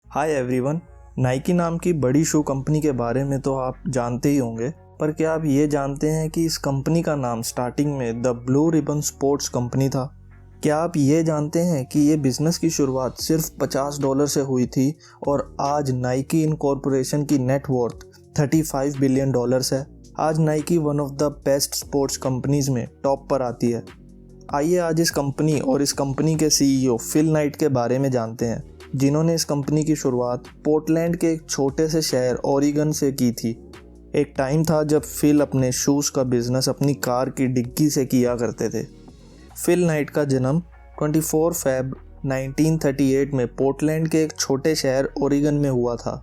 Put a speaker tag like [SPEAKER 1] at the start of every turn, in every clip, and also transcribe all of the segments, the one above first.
[SPEAKER 1] Hi everyone. Nike नाम की बड़ी शू कंपनी के बारे में तो आप जानते ही होंगे, पर क्या आप ये जानते हैं कि इस कंपनी का नाम स्टार्टिंग में the blue ribbon sports company था। क्या आप ये जानते हैं कि ये बिज़नेस की शुरुआत सिर्फ $50 से हुई थी और आज नाइकी इनकॉर्पोरेशन की नेटवर्थ $35 बिलियन है। आज Nike one of the best sports companies में टॉप पर आती है। आइए आज इस कंपनी और इस कंपनी के सीईओ फिल नाइट के बारे में जानते हैं, जिन्होंने इस कंपनी की शुरुआत पोर्टलैंड के एक छोटे से शहर ओरेगन से की थी। एक टाइम था जब फिल अपने शूज़ का बिजनेस अपनी कार की डिग्गी से किया करते थे। फिल नाइट का जन्म 24 फ़रवरी 1938 में पोर्टलैंड के एक छोटे शहर ओरेगन में हुआ था।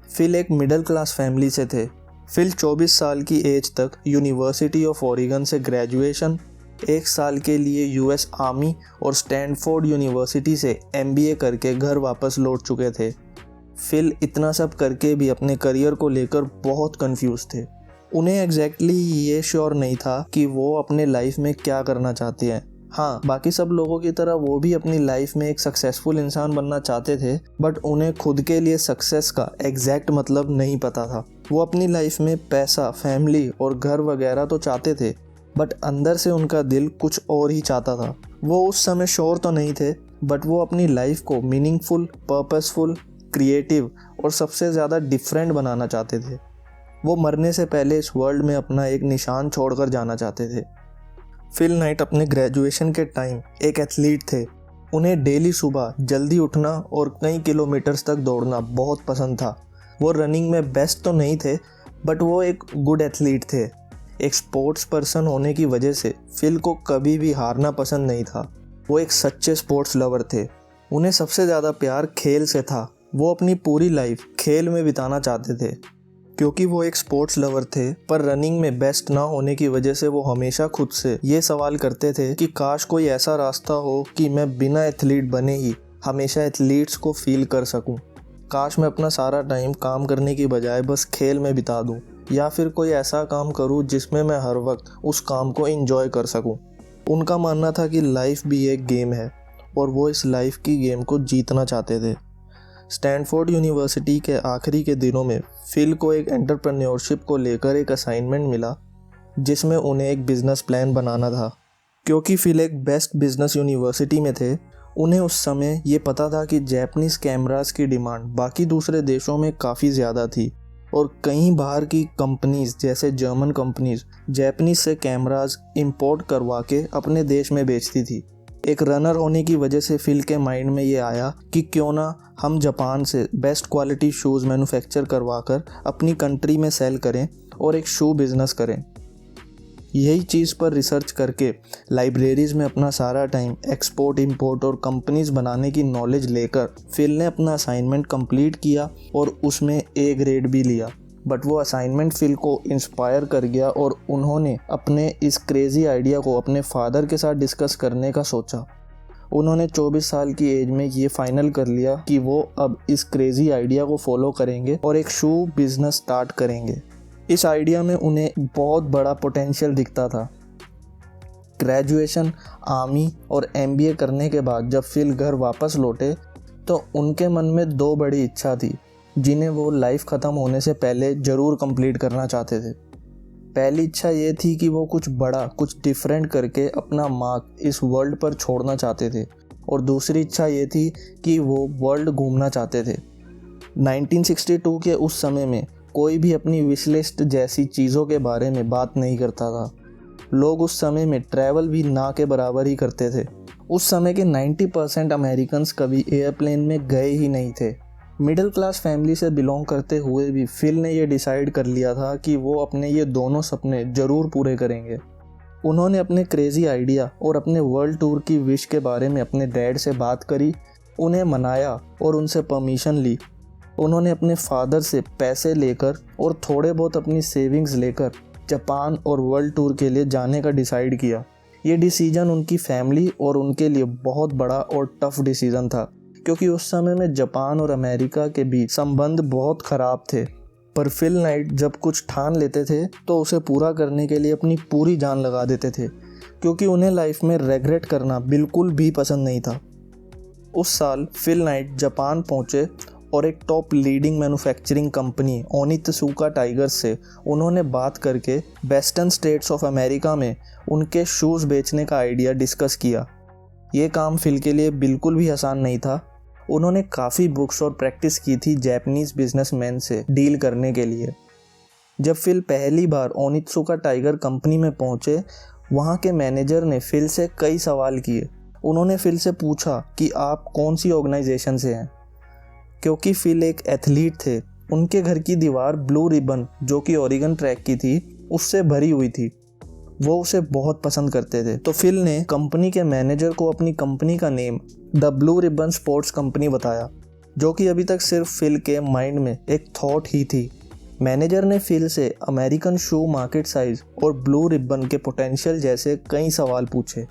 [SPEAKER 1] फिल एक मिडिल क्लास फैमिली से थे। फिल 24 साल की एज तक यूनिवर्सिटी ऑफ ओरेगन से ग्रेजुएशन, 1 साल के लिए यूएस आर्मी और स्टैनफोर्ड यूनिवर्सिटी से एमबीए करके घर वापस लौट चुके थे। फिल इतना सब करके भी अपने करियर को लेकर बहुत कंफ्यूज थे। उन्हें एग्जैक्टली ये श्योर नहीं था कि वो अपने लाइफ में क्या करना चाहते हैं। हाँ, बाकी सब लोगों की तरह वो भी अपनी लाइफ में एक सक्सेसफुल इंसान बनना चाहते थे, बट उन्हें खुद के लिए सक्सेस का एग्जैक्ट मतलब नहीं पता था। वो अपनी लाइफ में पैसा, फैमिली और घर वगैरह तो चाहते थे, बट अंदर से उनका दिल कुछ और ही चाहता था। वो उस समय श्योर तो नहीं थे, बट वो अपनी लाइफ को मीनिंगफुल, पर्पसफुल, क्रिएटिव और सबसे ज़्यादा डिफरेंट बनाना चाहते थे। वो मरने से पहले इस वर्ल्ड में अपना एक निशान छोड़कर जाना चाहते थे। फिल नाइट अपने ग्रेजुएशन के टाइम एक एथलीट थे। उन्हें डेली सुबह जल्दी उठना और कई किलोमीटर्स तक दौड़ना बहुत पसंद था। वो रनिंग में बेस्ट तो नहीं थे, बट वो एक गुड एथलीट थे। एक स्पोर्ट्स पर्सन होने की वजह से फिल को कभी भी हारना पसंद नहीं था। वो एक सच्चे स्पोर्ट्स लवर थे। उन्हें सबसे ज़्यादा प्यार खेल से था। वो अपनी पूरी लाइफ खेल में बिताना चाहते थे। क्योंकि वो एक स्पोर्ट्स लवर थे, पर रनिंग में बेस्ट ना होने की वजह से वो हमेशा खुद से ये सवाल करते थे कि काश कोई ऐसा रास्ता हो कि मैं बिना एथलीट बने ही हमेशा एथलीट्स को फील कर सकूं। काश मैं अपना सारा टाइम काम करने की बजाय बस खेल में बिता दूं, या फिर कोई ऐसा काम करूं जिसमें मैं हर वक्त उस काम को एंजॉय कर सकूं। उनका मानना था कि लाइफ भी एक गेम है और वो इस लाइफ की गेम को जीतना चाहते थे। स्टैनफोर्ड यूनिवर्सिटी के आखिरी के दिनों में फिल को एक एंटरप्रेन्योरशिप को लेकर एक असाइनमेंट मिला, जिसमें उन्हें एक बिज़नेस प्लान बनाना था। क्योंकि फिल एक बेस्ट बिजनेस यूनिवर्सिटी में थे, उन्हें उस समय ये पता था कि जैपनीज़ कैमरास की डिमांड बाकी दूसरे देशों में काफ़ी ज़्यादा थी और कई बाहर की कंपनीज जैसे जर्मन कंपनीज जैपनीज से कैमरास इंपोर्ट करवा के अपने देश में बेचती थी। एक रनर होने की वजह से फिल के माइंड में ये आया कि क्यों ना हम जापान से बेस्ट क्वालिटी शूज़ मैन्युफैक्चर करवा कर अपनी कंट्री में सेल करें और एक शू बिज़नेस करें। यही चीज़ पर रिसर्च करके लाइब्रेरीज़ में अपना सारा टाइम एक्सपोर्ट, इंपोर्ट और कंपनीज बनाने की नॉलेज लेकर फिल ने अपना असाइनमेंट कंप्लीट किया और उसमें ए ग्रेड भी लिया। बट वो असाइनमेंट फिल को इंस्पायर कर गया और उन्होंने अपने इस क्रेज़ी आइडिया को अपने फादर के साथ डिस्कस करने का सोचा। उन्होंने 24 साल की एज में ये फाइनल कर लिया कि वो अब इस क्रेज़ी आइडिया को फॉलो करेंगे और एक शू बिज़नेस स्टार्ट करेंगे। इस आइडिया में उन्हें बहुत बड़ा पोटेंशियल दिखता था। ग्रेजुएशन, आर्मी और एमबीए करने के बाद जब फिल घर वापस लौटे तो उनके मन में 2 बड़ी इच्छा थी, जिन्हें वो लाइफ ख़त्म होने से पहले ज़रूर कंप्लीट करना चाहते थे। पहली इच्छा ये थी कि वो कुछ बड़ा, कुछ डिफरेंट करके अपना मार्क इस वर्ल्ड पर छोड़ना चाहते थे, और दूसरी इच्छा ये थी कि वो वर्ल्ड घूमना चाहते थे। 1962 के उस समय में कोई भी अपनी विश लिस्ट जैसी चीज़ों के बारे में बात नहीं करता था। लोग उस समय में ट्रैवल भी ना के बराबर ही करते थे। उस समय के 90% अमेरिकन्स कभी एयरप्लेन में गए ही नहीं थे। मिडिल क्लास फैमिली से बिलोंग करते हुए भी फिल ने यह डिसाइड कर लिया था कि वो अपने ये दोनों सपने ज़रूर पूरे करेंगे। उन्होंने अपने क्रेज़ी आइडिया और अपने वर्ल्ड टूर की विश के बारे में अपने डैड से बात करी, उन्हें मनाया और उनसे परमिशन ली। उन्होंने अपने फादर से पैसे लेकर और थोड़े बहुत अपनी सेविंग्स लेकर जापान और वर्ल्ड टूर के लिए जाने का डिसाइड किया। ये डिसीजन उनकी फैमिली और उनके लिए बहुत बड़ा और टफ डिसीजन था, क्योंकि उस समय में जापान और अमेरिका के बीच संबंध बहुत ख़राब थे। पर फिल नाइट जब कुछ ठान लेते थे तो उसे पूरा करने के लिए अपनी पूरी जान लगा देते थे, क्योंकि उन्हें लाइफ में रेग्रेट करना बिल्कुल भी पसंद नहीं था। उस साल फिल नाइट जापान पहुँचे और एक top leading manufacturing company Onitsuka Tigers से उन्होंने बात करके वेस्टर्न स्टेट्स ऑफ अमेरिका में उनके शूज़ बेचने का आइडिया डिस्कस किया। ये काम फिल के लिए बिल्कुल भी आसान नहीं था। उन्होंने काफ़ी बुक्स और प्रैक्टिस की थी जापानीज़ बिजनेसमैन से डील करने के लिए। जब फिल पहली बार ओनित्सुका टाइगर कंपनी में पहुंचे, वहां के मैनेजर ने फिल से कई सवाल किए। उन्होंने फिल से पूछा कि आप कौन सी ऑर्गेनाइजेशन से हैं। क्योंकि फिल एक एथलीट थे, उनके घर की दीवार ब्लू रिबन जो कि ओरेगन ट्रैक की थी उससे भरी हुई थी। वो उसे बहुत पसंद करते थे। तो फिल ने कंपनी के मैनेजर को अपनी कंपनी का name the blue ribbon sports company बताया, जो कि अभी तक सिर्फ फिल के माइंड में एक थॉट ही थी। मैनेजर ने फिल से अमेरिकन शू मार्केट साइज और ब्लू रिबन के पोटेंशियल जैसे कई सवाल पूछे।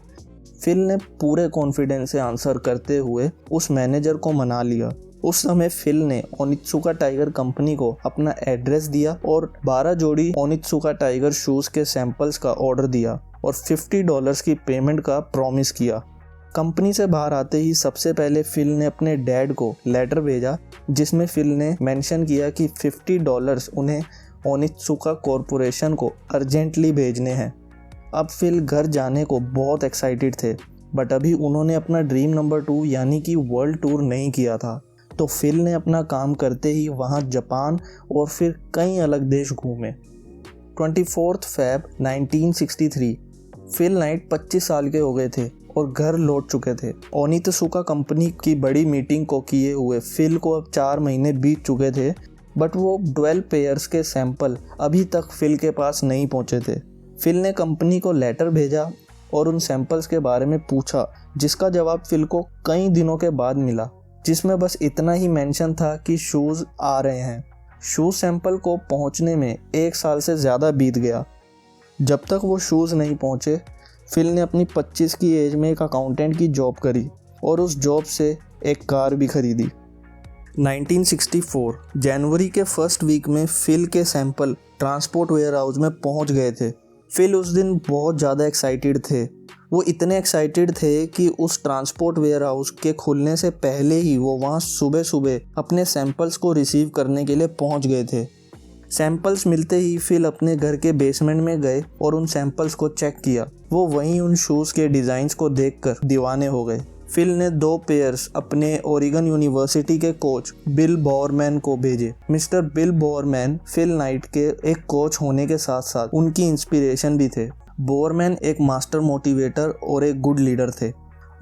[SPEAKER 1] फिल ने पूरे कॉन्फिडेंस से आंसर करते हुए उस मैनेजर को मना लिया। उस समय फिल ने ओनित्सुका टाइगर कंपनी को अपना एड्रेस दिया और 12 जोड़ी ओनित्सुका टाइगर शूज़ के सैंपल्स का ऑर्डर दिया और $50 की पेमेंट का प्रॉमिस किया। कंपनी से बाहर आते ही सबसे पहले फिल ने अपने डैड को लेटर भेजा, जिसमें फिल ने मेंशन किया कि $50 उन्हें ओनित्सुका कॉरपोरेशन को अर्जेंटली भेजने हैं। अब फिल घर जाने को बहुत एक्साइटेड थे, बट अभी उन्होंने अपना ड्रीम नंबर 2 यानी कि वर्ल्ड टूर नहीं किया था। तो फिल ने अपना काम करते ही वहाँ जापान और फिर कई अलग देश घूमे। 24 फरवरी 1963 फिल नाइट 25 साल के हो गए थे और घर लौट चुके थे। ओनित्सुका कंपनी की बड़ी मीटिंग को किए हुए फिल को अब 4 महीने बीत चुके थे, बट वो 12 पेयर्स के सैंपल अभी तक फिल के पास नहीं पहुंचे थे। फिल ने कंपनी को लेटर भेजा और उन सैंपल्स के बारे में पूछा, जिसका जवाब फिल को कई दिनों के बाद मिला, जिसमें बस इतना ही मेंशन था कि शूज़ आ रहे हैं। शूज़ सैंपल को पहुंचने में 1 साल से ज़्यादा बीत गया। जब तक वो शूज़ नहीं पहुंचे, फिल ने अपनी 25 की एज में एक अकाउंटेंट की जॉब करी और उस जॉब से एक कार भी खरीदी। 1964 जनवरी के फर्स्ट वीक में फिल के सैंपल ट्रांसपोर्ट वेयर हाउस में पहुंच गए थे। फिल उस दिन बहुत ज़्यादा एक्साइटेड थे। वो इतने एक्साइटेड थे कि उस ट्रांसपोर्ट वेयर हाउस के खुलने से पहले ही वो वहाँ सुबह सुबह अपने सैंपल्स को रिसीव करने के लिए पहुँच गए थे। सैंपल्स मिलते ही फिल अपने घर के बेसमेंट में गए और उन सैंपल्स को चेक किया। वो वहीं उन शूज़ के डिज़ाइंस को देखकर दीवाने हो गए। फिल ने 2 पेयर्स अपने ओरेगन यूनिवर्सिटी के कोच बिल बोअरमैन को भेजे। मिस्टर बिल बोअरमैन फिल नाइट के एक कोच होने के साथ साथ उनकी इंस्पिरेशन भी थे। बोअरमैन एक मास्टर मोटिवेटर और एक गुड लीडर थे।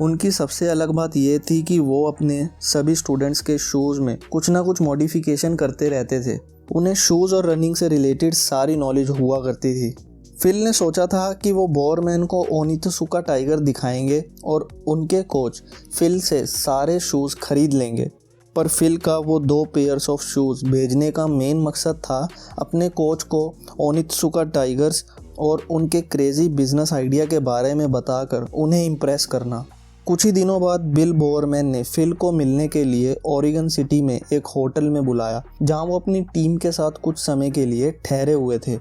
[SPEAKER 1] उनकी सबसे अलग बात यह थी कि वो अपने सभी स्टूडेंट्स के शूज़ में कुछ ना कुछ मॉडिफिकेशन करते रहते थे। उन्हें शूज़ और रनिंग से रिलेटेड सारी नॉलेज हुआ करती थी। फिल ने सोचा था कि वो बोअरमैन को ओनित्सुका टाइगर दिखाएंगे और उनके कोच फिल से सारे शूज़ खरीद लेंगे। पर फिल का वो 2 पेयर्स ऑफ शूज़ भेजने का मेन मकसद था अपने कोच को ओनित्सुका टाइगर्स और उनके क्रेजी बिजनेस आइडिया के बारे में बताकर उन्हें इम्प्रेस करना। कुछ ही दिनों बाद बिल बोअरमैन ने फिल को मिलने के लिए ओरेगन सिटी में एक होटल में बुलाया, जहां वो अपनी टीम के साथ कुछ समय के लिए ठहरे हुए थे।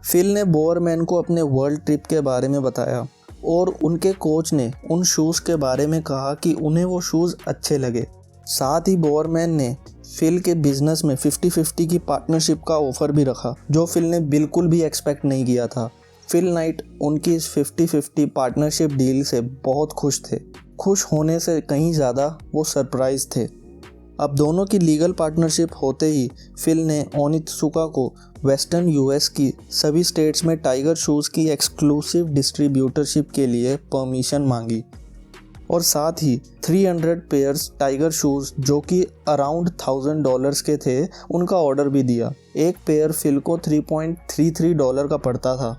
[SPEAKER 1] फिल ने बोअरमैन को अपने वर्ल्ड ट्रिप के बारे में बताया और उनके कोच ने उन शूज़ के बारे में कहा कि उन्हें वो शूज़ अच्छे लगे। साथ ही बोअरमैन ने फिल के बिजनेस में 50-50 की पार्टनरशिप का ऑफर भी रखा, जो फिल ने बिल्कुल भी एक्सपेक्ट नहीं किया था। फिल नाइट उनकी इस 50-50 पार्टनरशिप डील से बहुत खुश थे। खुश होने से कहीं ज़्यादा वो सरप्राइज थे। अब दोनों की लीगल पार्टनरशिप होते ही फिल ने ओनित्सुका को वेस्टर्न यूएस की सभी स्टेट्स में टाइगर शूज़ की एक्सक्लूसिव डिस्ट्रीब्यूटरशिप के लिए परमिशन मांगी और साथ ही 300 पेयर्स टाइगर शूज़ जो कि अराउंड $1000 के थे, उनका ऑर्डर भी दिया। एक पेयर फिल को $3.33 का पड़ता था।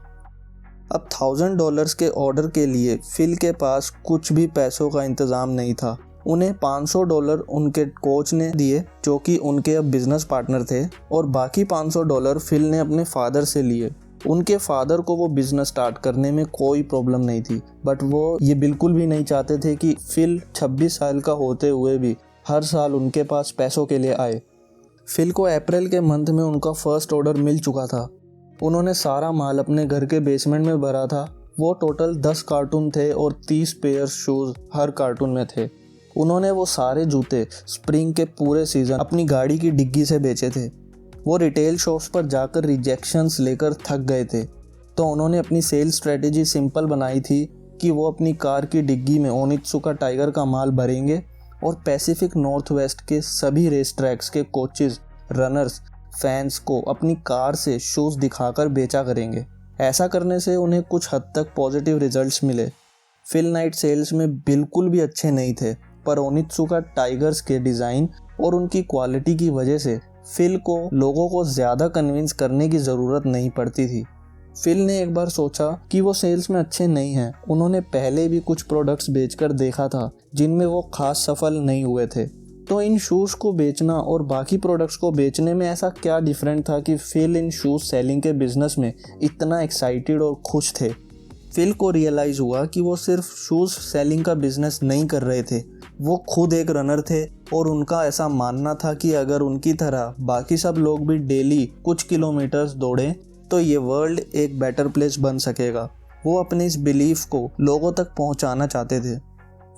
[SPEAKER 1] अब $1000 के ऑर्डर के लिए फिल के पास कुछ भी पैसों का इंतज़ाम नहीं था। उन्हें $500 उनके कोच ने दिए, जो कि उनके अब बिजनेस पार्टनर थे, और बाकी $500 फिल ने अपने फादर से लिए। उनके फादर को वो बिज़नेस स्टार्ट करने में कोई प्रॉब्लम नहीं थी, बट वो ये बिल्कुल भी नहीं चाहते थे कि फिल 26 साल का होते हुए भी हर साल उनके पास पैसों के लिए आए। फिल को अप्रैल के मंथ में उनका फर्स्ट ऑर्डर मिल चुका था। उन्होंने सारा माल अपने घर के बेसमेंट में भरा था। वो टोटल 10 कार्टून थे और 30 पेयर शूज़ हर कार्टून में थे। उन्होंने वो सारे जूते स्प्रिंग के पूरे सीज़न अपनी गाड़ी की डिग्गी से बेचे थे। वो रिटेल शॉप्स पर जाकर रिजेक्शंस लेकर थक गए थे, तो उन्होंने अपनी सेल्स स्ट्रेटेजी सिंपल बनाई थी कि वो अपनी कार की डिग्गी में ओनित्सुका टाइगर का माल भरेंगे और पैसिफिक नॉर्थ वेस्ट के सभी रेस ट्रैक्स के कोचेस, रनर्स, फैंस को अपनी कार से शूज़ दिखाकर बेचा करेंगे। ऐसा करने से उन्हें कुछ हद तक पॉजिटिव रिजल्ट्स मिले। फिल नाइट सेल्स में बिल्कुल भी अच्छे नहीं थे, पर ओनित्सुका टाइगर्स के डिज़ाइन और उनकी क्वालिटी की वजह से फिल को लोगों को ज़्यादा कन्विंस करने की ज़रूरत नहीं पड़ती थी। फिल ने एक बार सोचा कि वो सेल्स में अच्छे नहीं हैं। उन्होंने पहले भी कुछ प्रोडक्ट्स बेचकर देखा था जिनमें वो खास सफल नहीं हुए थे। तो इन शूज़ को बेचना और बाकी प्रोडक्ट्स को बेचने में ऐसा क्या डिफरेंट था कि फिल इन शूज़ सेलिंग के बिजनेस में इतना एक्साइटेड और खुश थे। फिल को रियलाइज़ हुआ कि वो सिर्फ शूज़ सेलिंग का बिजनेस नहीं कर रहे थे, वो खुद एक रनर थे और उनका ऐसा मानना था कि अगर उनकी तरह बाकी सब लोग भी डेली कुछ किलोमीटर्स दौड़ें तो ये वर्ल्ड एक बेटर प्लेस बन सकेगा। वो अपने इस बिलीफ को लोगों तक पहुंचाना चाहते थे।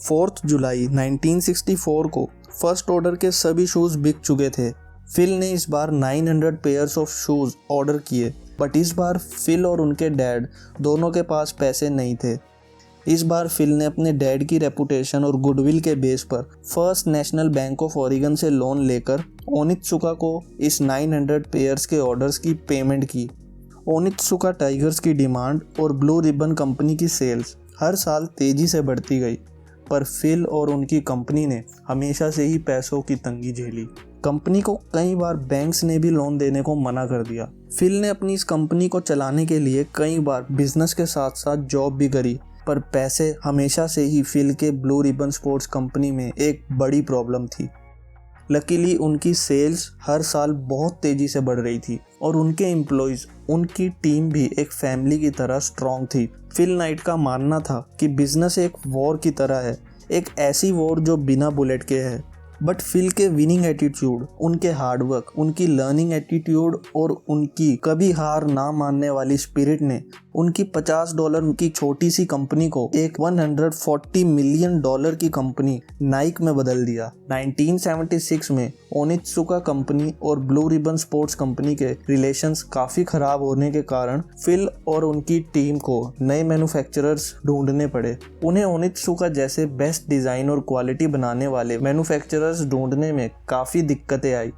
[SPEAKER 1] 4 जुलाई 1964 को फर्स्ट ऑर्डर के सभी शूज़ बिक चुके थे। फिल ने इस बार 900 पेयर्स ऑफ शूज़ ऑर्डर किए, बट इस बार फिल और उनके डैड दोनों के पास पैसे नहीं थे। इस बार फिल ने अपने डैड की रेपुटेशन और गुडविल के बेस पर first national bank of Oregon से लोन लेकर ओनित्सुका को इस 900 पेयर्स के ऑर्डर्स की पेमेंट की। ओनित्सुका टाइगर्स की डिमांड और ब्लू रिबन कंपनी की सेल्स हर साल तेज़ी से बढ़ती गई, पर फिल और उनकी कंपनी ने हमेशा से ही पैसों की तंगी झेली। कंपनी को कई बार बैंक्स ने भी लोन देने को मना कर दिया। फिल ने अपनी इस कंपनी को चलाने के लिए कई बार बिजनेस के साथ साथ जॉब भी करी, पर पैसे हमेशा से ही फिल के ब्लू रिबन स्पोर्ट्स कंपनी में एक बड़ी प्रॉब्लम थी। लकीली उनकी सेल्स हर साल बहुत तेज़ी से बढ़ रही थी और उनके एम्प्लॉयज़, उनकी टीम भी एक फैमिली की तरह स्ट्रॉन्ग थी। फिल नाइट का मानना था कि बिजनेस एक वॉर की तरह है, एक ऐसी वॉर जो बिना बुलेट के है। बट फिल के विनिंग एटीट्यूड, उनके हार्डवर्क, उनकी लर्निंग एटीट्यूड और उनकी कभी हार ना मानने वाली स्पिरिट ने उनकी $50 की छोटी सी कंपनी को एक $140 मिलियन की कंपनी नाइक में बदल दिया। 1976 में ओनित्सुका कंपनी और ब्लू रिबन स्पोर्ट्स कंपनी के रिलेशंस काफ़ी ख़राब होने के कारण फिल और उनकी टीम को नए मैन्युफैक्चरर्स ढूंढने पड़े। उन्हें ओनित्सुका जैसे बेस्ट डिज़ाइन और क्वालिटी बनाने वाले मैन्युफैक्चरर्स ढूंढने में काफ़ी दिक्कतें आई।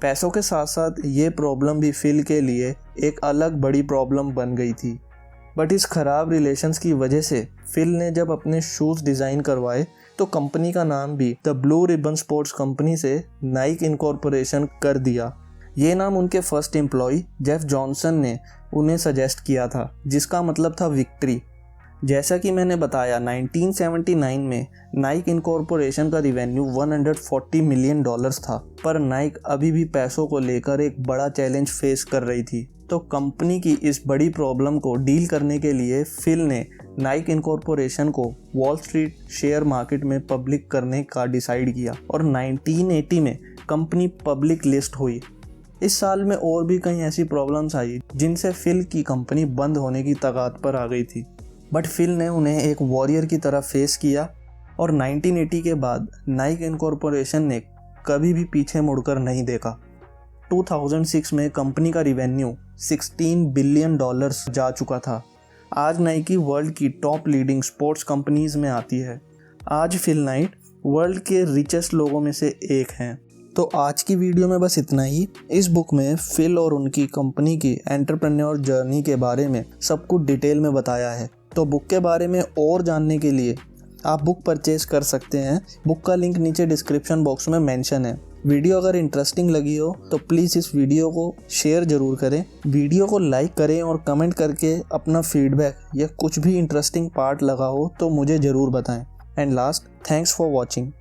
[SPEAKER 1] पैसों के साथ साथ ये प्रॉब्लम भी फिल के लिए एक अलग बड़ी प्रॉब्लम बन गई थी। बट इस ख़राब रिलेशंस की वजह से फिल ने जब अपने शूज़ डिज़ाइन करवाए तो कंपनी का नाम भी the blue ribbon sports company से नाइक इनकॉर्पोरेशन कर दिया। ये नाम उनके फर्स्ट एम्प्लॉय जेफ जॉनसन ने उन्हें सजेस्ट किया था, जिसका मतलब था विक्ट्री। जैसा कि मैंने बताया, 1979 में नाइक इनकॉर्पोरेशन का रिवेन्यू $140 मिलियन था, पर नाइक अभी भी पैसों को लेकर एक बड़ा चैलेंज फेस कर रही थी। तो कंपनी की इस बड़ी प्रॉब्लम को डील करने के लिए फिल ने नाइक इनकॉर्पोरेशन को वॉल स्ट्रीट शेयर मार्केट में पब्लिक करने का डिसाइड किया और 1980 में कंपनी पब्लिक लिस्ट हुई। इस साल में और भी कई ऐसी प्रॉब्लम्स आई जिनसे फिल की कंपनी बंद होने की तगात पर आ गई थी, बट फिल ने उन्हें एक वॉरियर की तरह फेस किया और 1980 के बाद नाइक इनकॉर्पोरेशन ने कभी भी पीछे मुड़कर नहीं देखा। 2006 में कंपनी का रिवेन्यू $16 बिलियन जा चुका था। आज नाइकी वर्ल्ड की टॉप लीडिंग स्पोर्ट्स कंपनीज में आती है। आज फिल नाइट वर्ल्ड के रिचेस्ट लोगों में से एक हैं। तो आज की वीडियो में बस इतना ही। इस बुक में फिल और उनकी कंपनी की एंटरप्रेन्योर जर्नी के बारे में सब कुछ डिटेल में बताया है। तो बुक के बारे में और जानने के लिए आप बुक परचेज कर सकते हैं। बुक का लिंक नीचे डिस्क्रिप्शन बॉक्स में मेंशन है। वीडियो अगर इंटरेस्टिंग लगी हो तो प्लीज़ इस वीडियो को शेयर ज़रूर करें, वीडियो को लाइक करें और कमेंट करके अपना फीडबैक या कुछ भी इंटरेस्टिंग पार्ट लगा हो तो मुझे ज़रूर बताएं। And last, thanks for watching.